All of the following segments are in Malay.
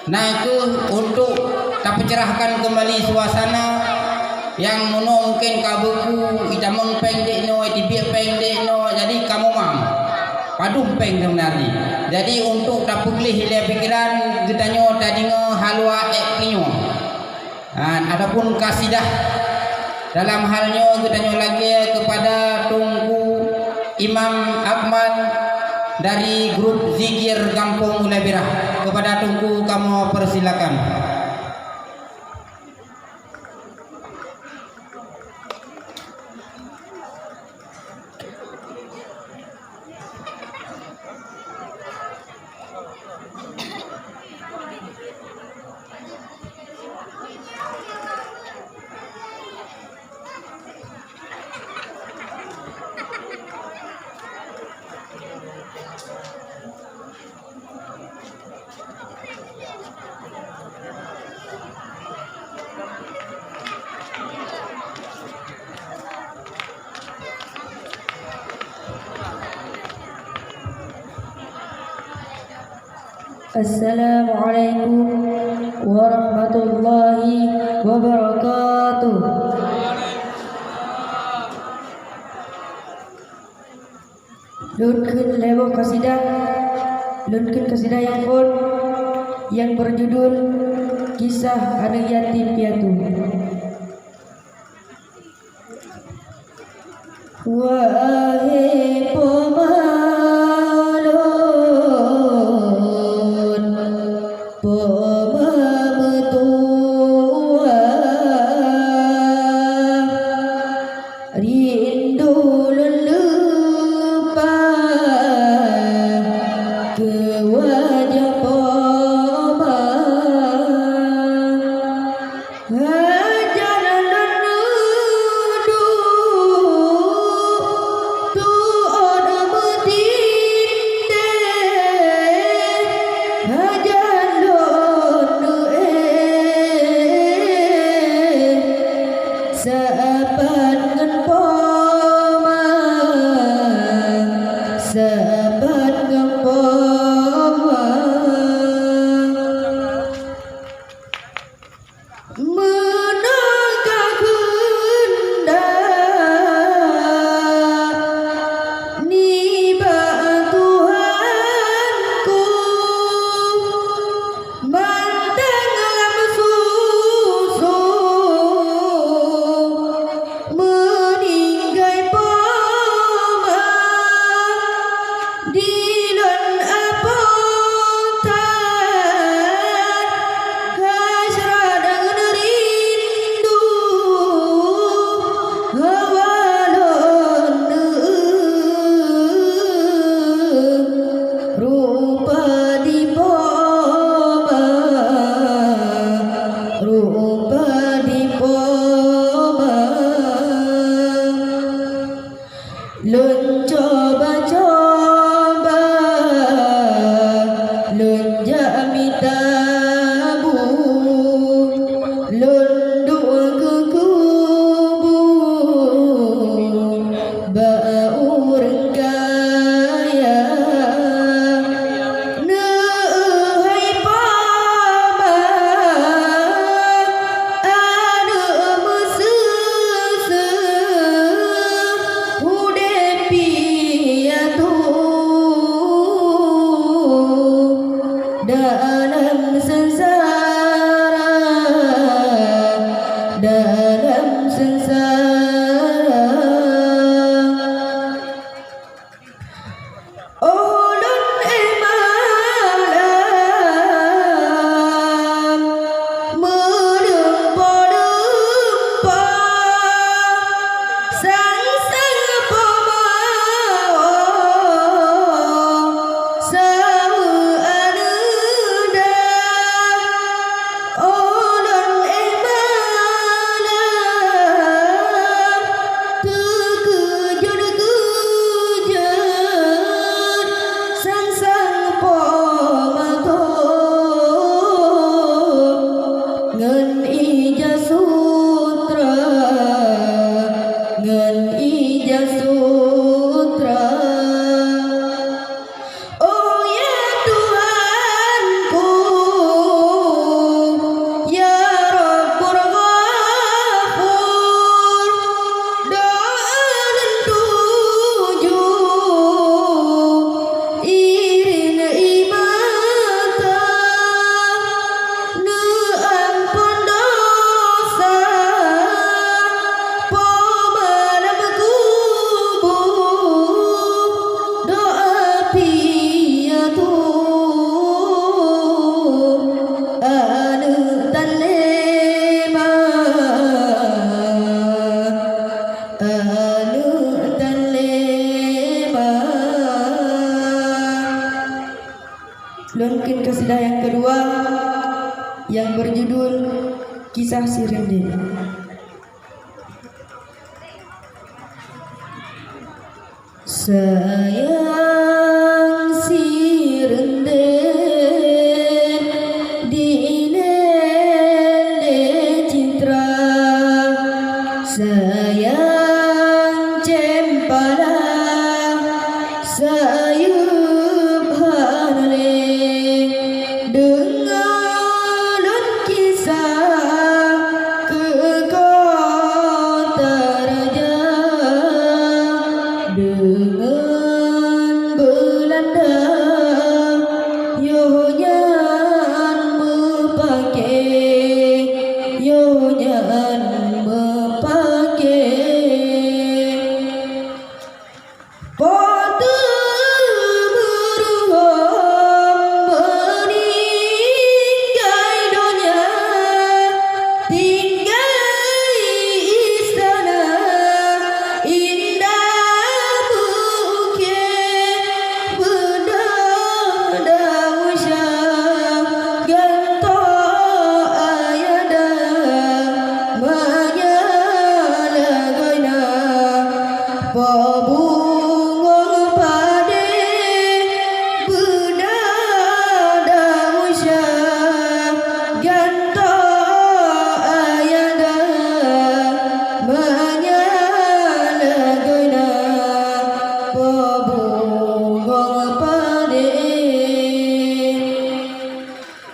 Nah itu untuk tak pencerahkan kembali suasana yang mono mungkin kabuku ida mengpeng dekno tibiak peng dekno jadi kamu mam padum peng sebenarnya jadi untuk tak pulih ile pikiran getanyo tadingo halwa eklinyo adapun kasidah dalam halnya getanyo lagi kepada Tungku Imam Ahmad dari grup Zikir Kampung Ulabirah. Kepada Tungku kamu persilakan. Assalamualaikum warahmatullahi wabarakatuh. Lunkeun lewo kasidah, lunkeun kasidah yang pun yang berjudul Kisah Anak Yatim Piatu. Wahai pemalun, pemametua, rindu lelupa ke wajah poma. Lun coba-coba, lun jami tabu, lun dua ke kubu, bau rengkaya, nehai pama, ada mesese, dalam sengsara, dalam sengsara. Ulun emalam medempa-dempa sang-sang pemao kedua yang berjudul Kisah Si Rende. Sayang si rende di lele citra, sayang cempala sayup hanale, dengan kisah ke kota raja, dengan Belanda Yohanyan mepake, Yohanyan mepake pada beruang meninggai donya, tinggal istana indah bukit bedah usah gantok ayada menyala goina pabunga pade bedah usah gantok ayada menyala goina pabunga pade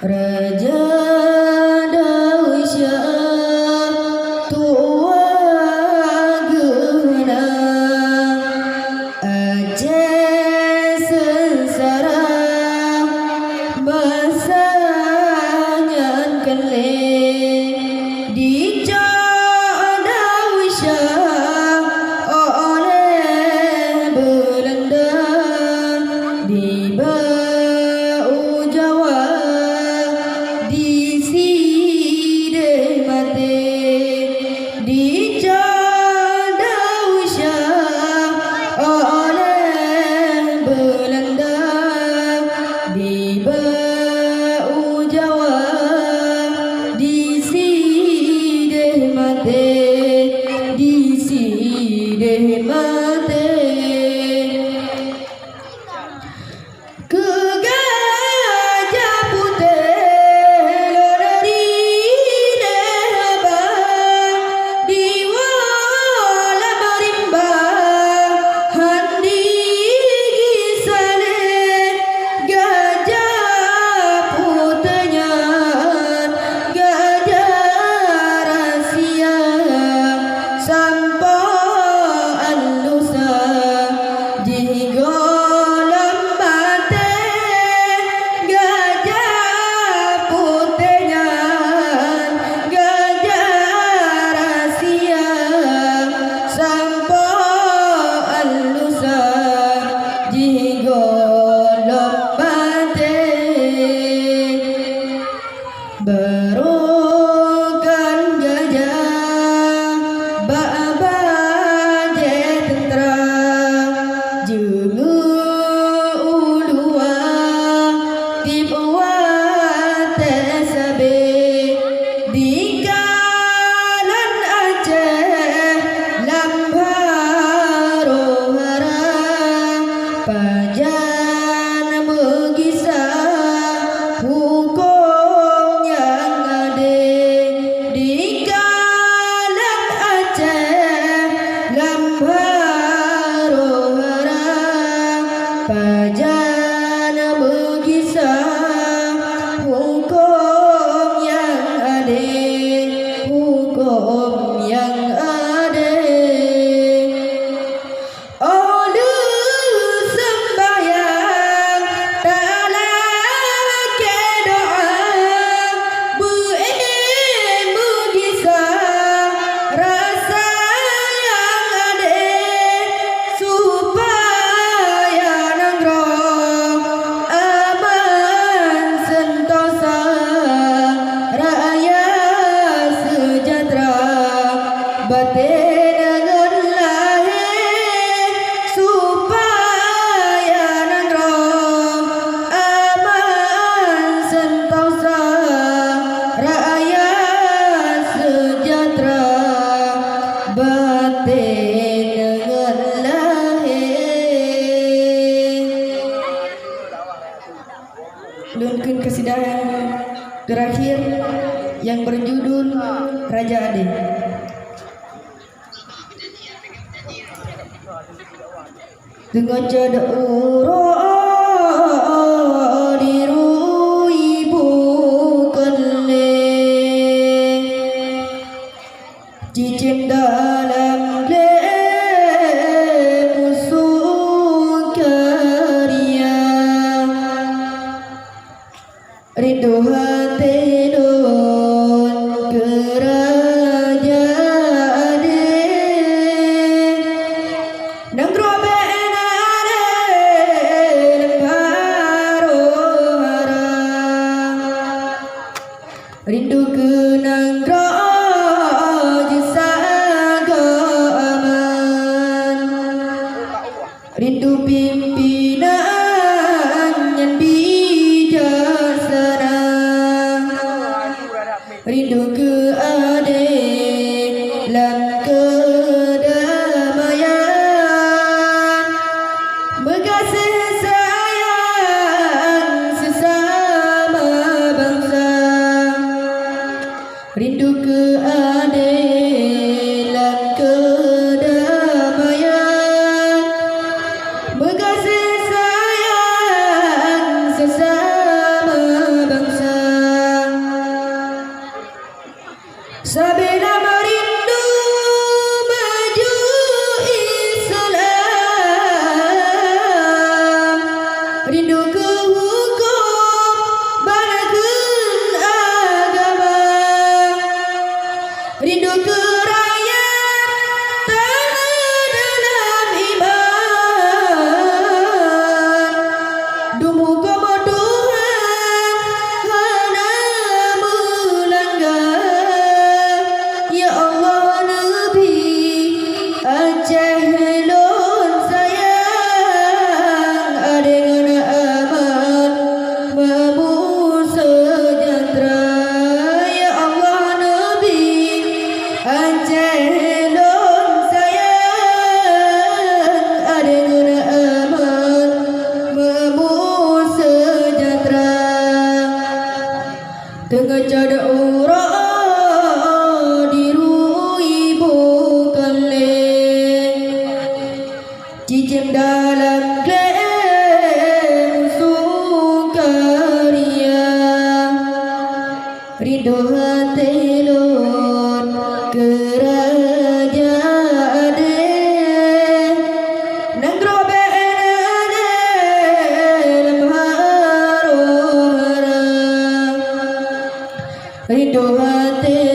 Raja Dawisya tua gena Aceh sengsara basangan kele di Dawisya oleh Belanda di bau Jawa di side mate di Dawisya oleh Belanda di bau Jawa di side mate di side mate ke Gajah Putih lorari leba di wala marimba handi gisale Gajah Putihnya gajah rahasia sampai alusa jigolam mate Gajah Putihnya gajah rahasia sampai alusa jigolam mate berokan gajah baba je tentera jeung ulua tibawa tesabe di kalan Aceh lambaro hara pajan megisah hukum yang ada di kalan Aceh lambaro hara pajan megisah hukum yang ada, hukum yang ada. Olu sembahyang dalam doa berilmu kisah rasa yang ada supaya nangrong aman sentosa terakhir yang berjudul Raja Ade. Dengan cada uro diru ibu kele cicim dalam le musuh karya rindu hati don kerajaan nang robe rindu kenang raja saga aman rindu pimpinan yang bijaksana rindu keadilan kedamaian berkasih sayang sesama bangsa rindu keadilan kedamaian berkasih sayang sesama bangsa sabila merindu maju Islam rindu ke hukum banakeun agama rindu ke rakyat tanah dalam iman dumu kemoduhan hana melanggar ya Allah Nabi Aceh lon sayang adengan aman mamu sejahtera ya Allah Nabi Aceh lon sayang adengan aman mamu sejahtera tengah cada ura diru ibu kele cicim dalam klaim musuh karya rindu hati lon kerajaan nang robe dalam haro rindu hati